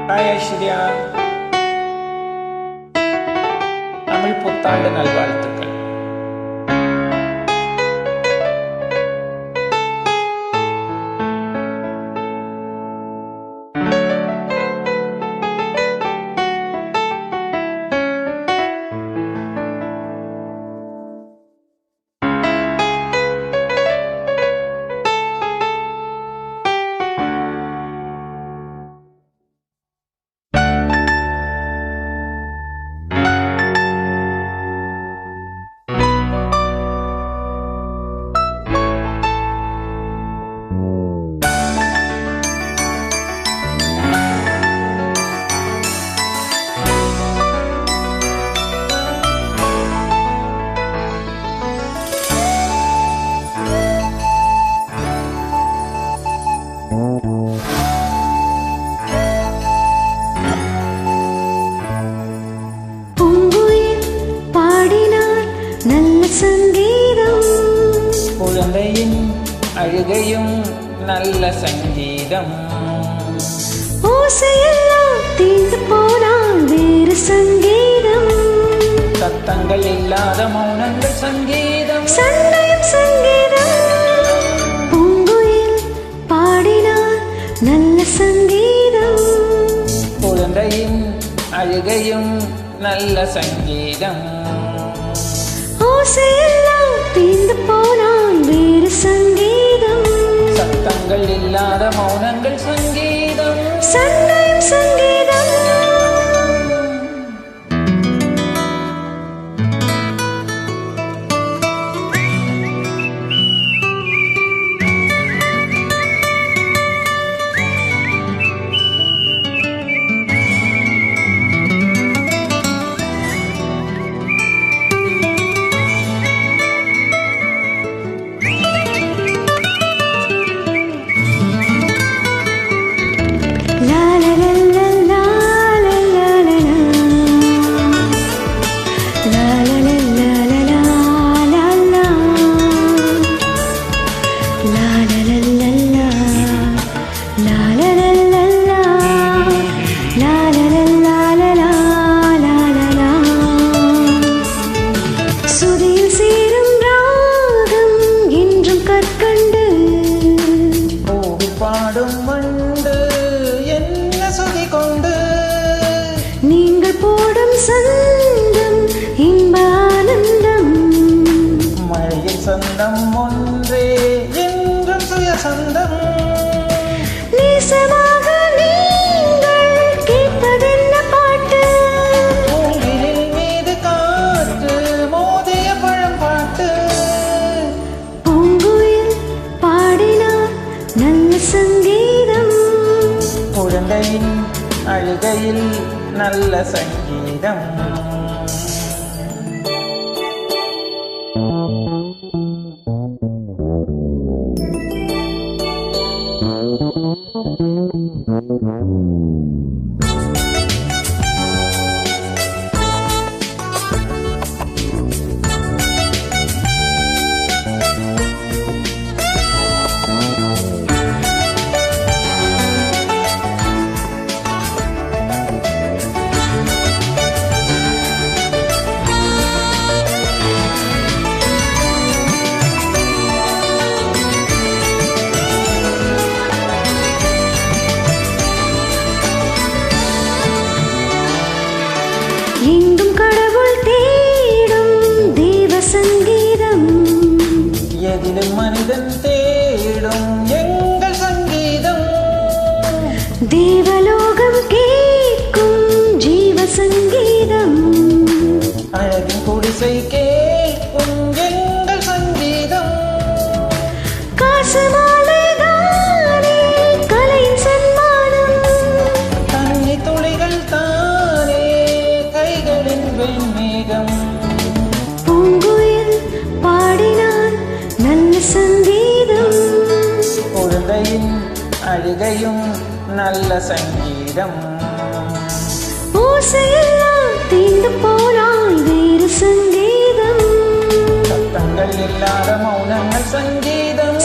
Hi Aishwarya, Tamil புத்தாண்டு நல்வாழ்த்துக்கள். குழந்தையின் அழுகையும் நல்ல சங்கீதம். ஓசையெல்லாம் தீர்ந்து போனால் வேறு சங்கீதம். சத்தங்கள் இல்லாத மௌனங்கள் சங்கீதம். சண்டையும் சங்கீதம். பூங்குயில் பாடினால் நல்ல சங்கீதம். குழந்தையின் அழுகையும் நல்ல சங்கீதம். ஓசையெல்லாம் தீர்ந்து போனால் வேறு சங்கீதம். சத்தங்கள் இல்லாத மௌனங்கள் சங்கீதம். சண்டையும் சங்கீதம். நீங்கள் போடும் சந்தம் இன்ப ஆனந்தம். மழையில் சொந்தம் ஒன்றே என்றும் சுய சொந்தம். நேசமாக நீங்கள் கேட்பதென்ன பாட்டு? பூங்கிலின் மீது காற்று மோதிய பழம்பாட்டு. பூங்குயில் பாடினார் நல்ல சங்கீதம். குழந்தையின் அழுகையில் நல்ல சங்கீதம். எங்கும் கடவுள் தேடும் தேவ சங்கீதம். எதிலும் மனிதன் தேடும் எங்கள் சங்கீதம். தேவலோகம் கேட்கும் ஜீவ சங்கீதம். அழகின் குடிசை கேட்கும் எங்கள் சங்கீதம். காசமாலை தானே கலையின் சன்மானம். தண்ணி துளிகள் தானே கைகளின் வெண்மேகம். பூங்குயில் பாடினார் நல்ல சங்கீதம். குழந்தையின் அழுகையும் நல்ல சங்கீதம். ஓசையெல்லாம் தீர்ந்து போனால் வேறு சங்கீதம். சத்தங்கள் இல்லாத மௌனங்கள் சங்கீதம்.